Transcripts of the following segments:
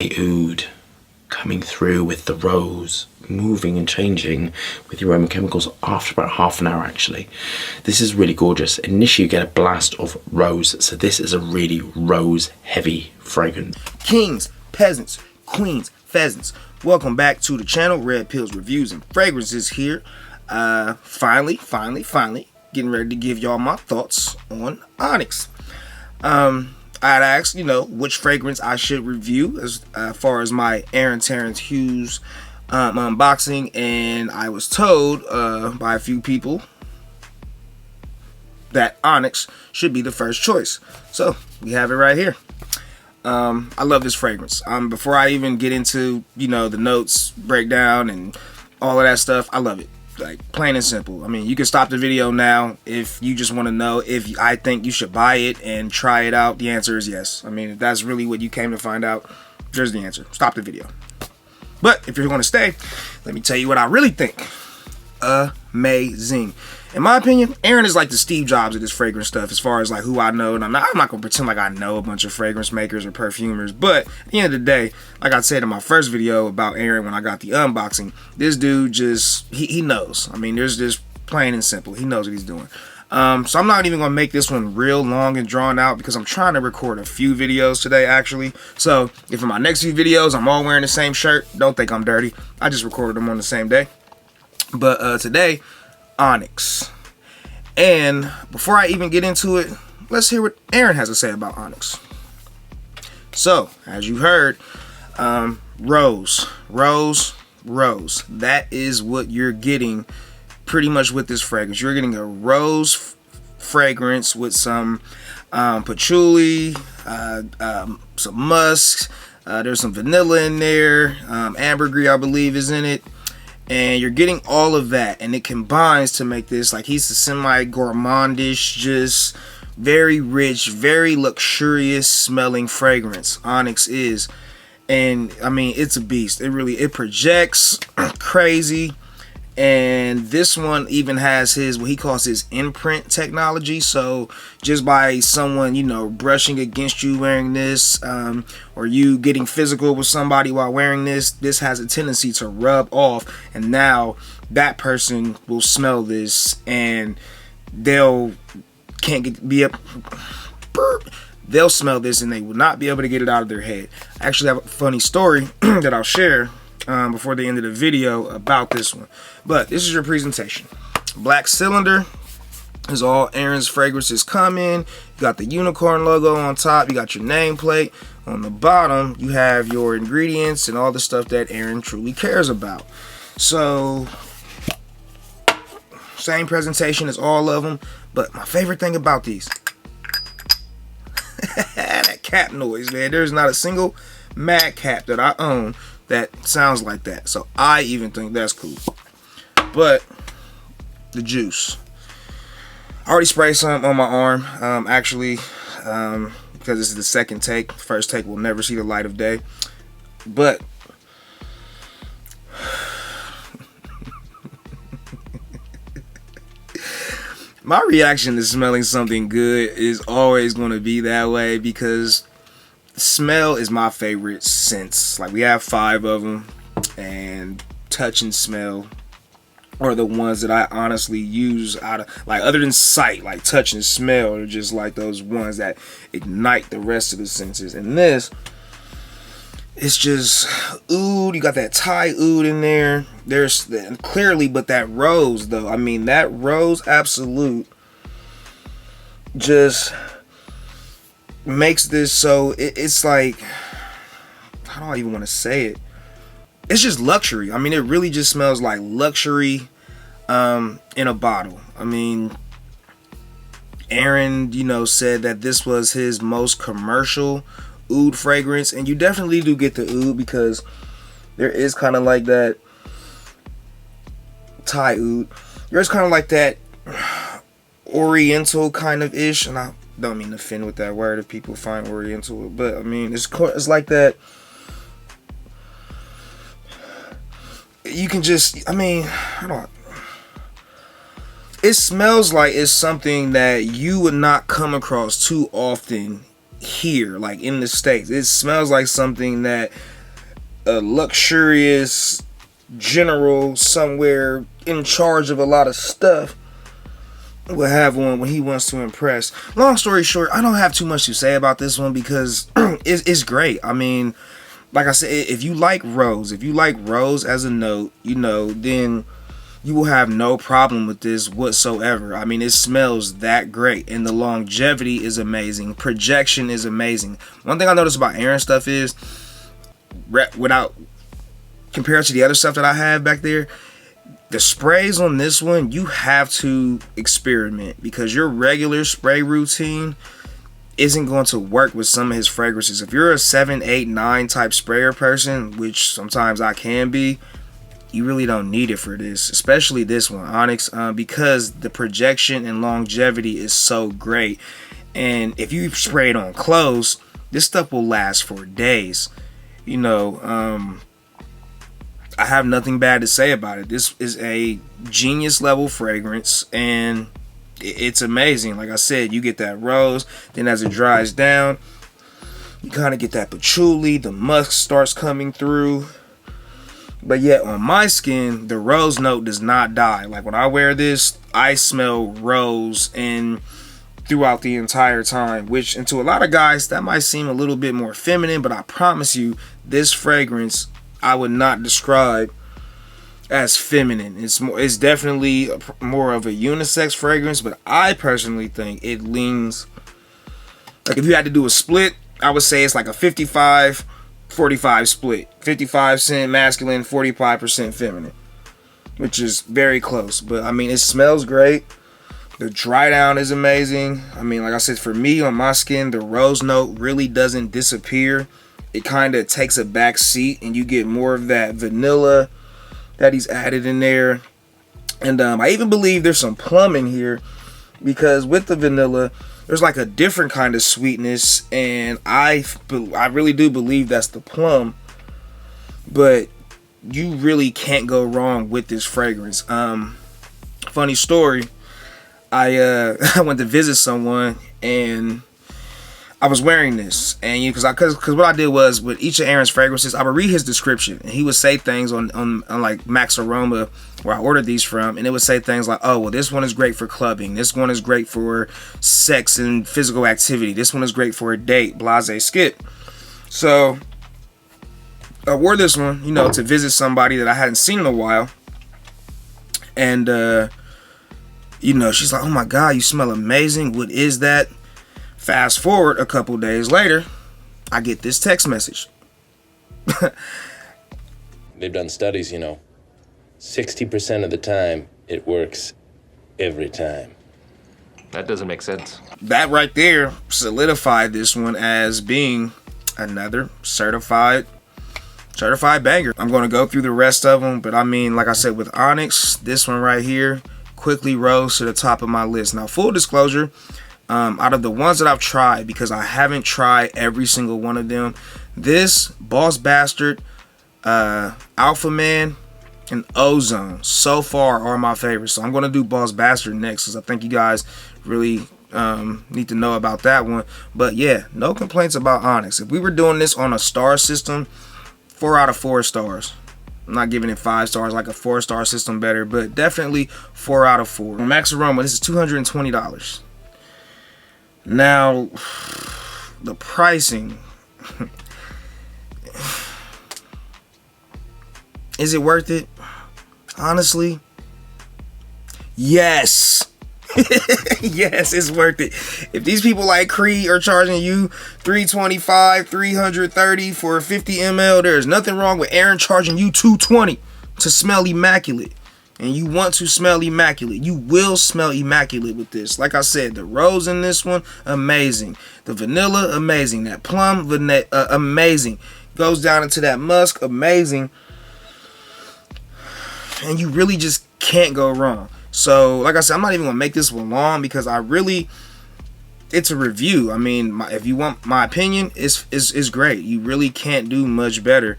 oud coming through with the rose, moving and changing with the aroma chemicals after about half an hour actually. This is really gorgeous. Initially you get a blast of rose, so this is a really rose heavy fragrance. Kings, peasants, queens, pheasants, welcome back to the channel. Red Pills Reviews and Fragrances here. Finally getting ready to give y'all my thoughts on Onyx. I'd asked, which fragrance I should review as far as my Terence Hughes unboxing, and I was told by a few people that Onyx should be the first choice. So we have it right here. I love this fragrance. Before I even get into, the notes, breakdown, and all of that stuff, I love it. Like, plain and simple. I mean, you can stop the video now if you just want to know if I think you should buy it and try it out. The answer is yes. I mean, if that's really what you came to find out, there's the answer. Stop the video. But if you're going to stay, let me tell you what I really think. Amazing. In my opinion, Aaron is like the Steve Jobs of this fragrance stuff as far as like who I know. And I'm not going to pretend like I know a bunch of fragrance makers or perfumers. But at the end of the day, like I said in my first video about Aaron when I got the unboxing, this dude just, he knows. I mean, there's just plain and simple. He knows what he's doing. So I'm not even going to make this one real long and drawn out because I'm trying to record a few videos today actually. So if in my next few videos I'm all wearing the same shirt, don't think I'm dirty. I just recorded them on the same day. But today, Onyx. And before I even get into it, let's hear what Aaron has to say about Onyx. So, as you heard, rose. That is what you're getting pretty much with this fragrance. You're getting a rose fragrance with some patchouli, some musk, there's some vanilla in there, ambergris I believe is in it. And you're getting all of that, and it combines to make this, like, he's a semi-gourmandish, just very rich, very luxurious smelling fragrance. Onyx is. And, I mean, it's a beast. It projects crazy. And this one even has his, what he calls his imprint technology. So just by someone, brushing against you wearing this, or you getting physical with somebody while wearing this has a tendency to rub off. And now that person will smell this and they'll smell this and they will not be able to get it out of their head. I actually have a funny story that I'll share before the end of the video about this one. But this is your presentation. Black cylinder is all Aaron's fragrances come in. You got the unicorn logo on top. You got your nameplate. On the bottom, you have your ingredients and all the stuff that Aaron truly cares about. So, same presentation as all of them. But my favorite thing about these, that cap noise, man. There's not a single Mad Cap that I own that sounds like that. So I even think that's cool. But the juice, I already sprayed some on my arm actually, because this is the second take. First take will never see the light of day. But my reaction to smelling something good is always going to be that way, because smell is my favorite sense. Like, we have 5 of them, and touch and smell are the ones that I honestly use out of, like, other than sight, like touch and smell are just like those ones that ignite the rest of the senses. And this, it's just oud. You got that Thai oud in there. There's clearly, but that rose though, I mean, that rose absolute just makes this so it's like, how do I even want to say it? It's just luxury. I mean, it really just smells like luxury in a bottle. I mean, Aaron, said that this was his most commercial oud fragrance, and you definitely do get the oud because there is kind of like that Thai oud. There's kind of like that Oriental kind of ish, and I don't mean to offend with that word if people find Oriental, but I mean it's like that. You can just, I mean, it smells like it's something that you would not come across too often here, like in the States. It smells like something that a luxurious general somewhere in charge of a lot of stuff will have one when he wants to impress. Long story short, I don't have too much to say about this one because it's great. I mean, like I said, if you like rose as a note, then you will have no problem with this whatsoever. I mean, it smells that great, and the longevity is amazing. Projection is amazing. One thing I noticed about Aaron stuff is, without compared to the other stuff that I have back there, the sprays on this one, you have to experiment because your regular spray routine isn't going to work with some of his fragrances. If you're a 7, 8, 9 type sprayer person, which sometimes I can be, you really don't need it for this, especially this one, Onyx, because the projection and longevity is so great. And if you spray it on clothes, this stuff will last for days. I have nothing bad to say about it. This is a genius level fragrance, and it's amazing. Like I said, you get that rose, then as it dries down, you kind of get that patchouli, the musk starts coming through. But yet on my skin, the rose note does not die. Like when I wear this, I smell rose and throughout the entire time, which, and to a lot of guys, that might seem a little bit more feminine, but I promise you, this fragrance I would not describe as feminine. It's definitely more of a unisex fragrance, but I personally think it leans, like if you had to do a split, I would say it's like a 55-45 split. 55% masculine, 45% feminine, which is very close. But I mean, it smells great. The dry down is amazing. I mean, like I said, for me on my skin, the rose note really doesn't disappear. It kind of takes a back seat, and you get more of that vanilla that he's added in there. And I even believe there's some plum in here, because with the vanilla, there's like a different kind of sweetness, and I really do believe that's the plum. But you really can't go wrong with this fragrance. Funny story, I went to visit someone, and I was wearing this, and because what I did was, with each of Aaron's fragrances, I would read his description, and he would say things on like Max Aroma, where I ordered these from, and it would say things like, oh, well, this one is great for clubbing, this one is great for sex and physical activity, this one is great for a date, blase skip. So I wore this one, to visit somebody that I hadn't seen in a while, and she's like, oh my god, you smell amazing, what is that? Fast forward a couple days later, I get this text message. They've done studies, 60% of the time, it works every time. That doesn't make sense. That right there solidified this one as being another certified banger. I'm going to go through the rest of them, but I mean, like I said, with Onyx, this one right here quickly rose to the top of my list. Now, full disclosure, out of the ones that I've tried, because I haven't tried every single one of them, this Boss Bastard, Alpha Man, and Ozone so far are my favorites. So I'm going to do Boss Bastard next, because I think you guys really need to know about that one. But yeah, no complaints about Onyx. If we were doing this on a star system, 4 out of 4 stars. I'm not giving it 5 stars, like a 4-star system better, but definitely 4 out of 4. Max Aroma, this is $220. Now, the pricing, is it worth it? Honestly, yes. Yes, it's worth it. If these people like Creed are charging you $325, $330 for a 50 ml, there's nothing wrong with Aaron charging you $220 to smell immaculate. And you want to smell immaculate. You will smell immaculate with this. Like I said, the rose in this one, amazing. The vanilla, amazing. That plum, amazing. Goes down into that musk, amazing. And you really just can't go wrong. So, like I said, I'm not even going to make this one long, because it's a review. I mean, if you want my opinion, it's great. You really can't do much better.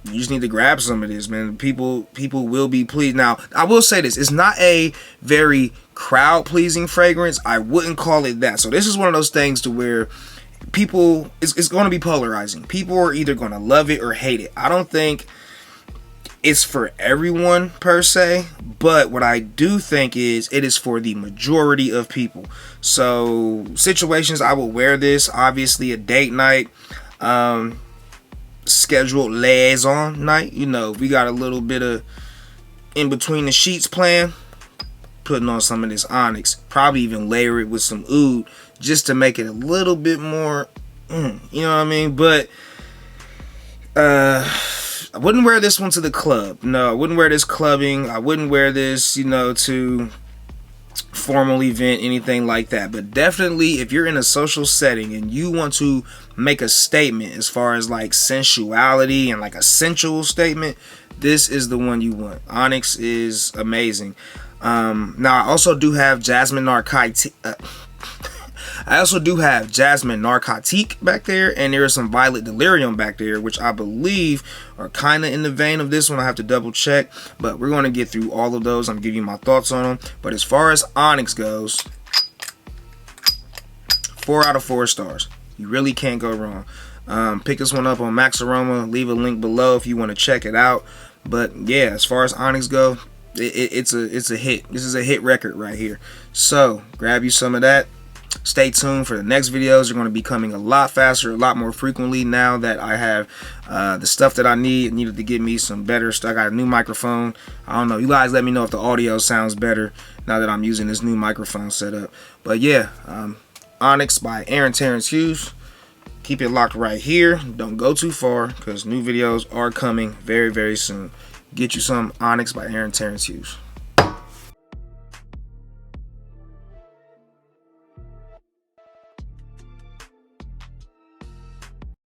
You just need to grab some of this, man. People will be pleased. Now, I will say this. It's not a very crowd pleasing fragrance, I wouldn't call it that. So this is one of those things to where people, it's going to be polarizing. People are either going to love it or hate it. I don't think it's for everyone per se, but what I do think is it is for the majority of people. So situations I will wear this, obviously a date night, scheduled liaison night, you know, we got a little bit of in between the sheets plan, putting on some of this Onyx, probably even layer it with some oud just to make it a little bit more, you know what I mean? But I wouldn't wear this one to the club. No, I wouldn't wear this clubbing. I wouldn't wear this, you know, to formal event, anything like that. But definitely if you're in a social setting and you want to make a statement as far as like sensuality and like a sensual statement, this is the one you want. Onyx is amazing. Now I also do have Jasmine Narcotique. I also do have Jasmine Narcotique back there, and there is some Violet Delirium back there, which I believe are kind of in the vein of this one. I have to double check, but we're going to get through all of those. I'm giving you my thoughts on them. But as far as Onyx goes, 4 out of 4 stars. You really can't go wrong. Pick this one up on Max Aroma. Leave a link below if you want to check it out. But yeah, as far as Onyx go, it's a hit. This is a hit record right here. So grab you some of that. Stay tuned for the next videos. They're going to be coming a lot faster, a lot more frequently now that I have the stuff that I need. I needed to get me some better stuff. I got a new microphone. I don't know. You guys let me know if the audio sounds better now that I'm using this new microphone setup. But yeah, Onyx by Terence Hughes. Keep it locked right here. Don't go too far because new videos are coming very, very soon. Get you some Onyx by Terence Hughes.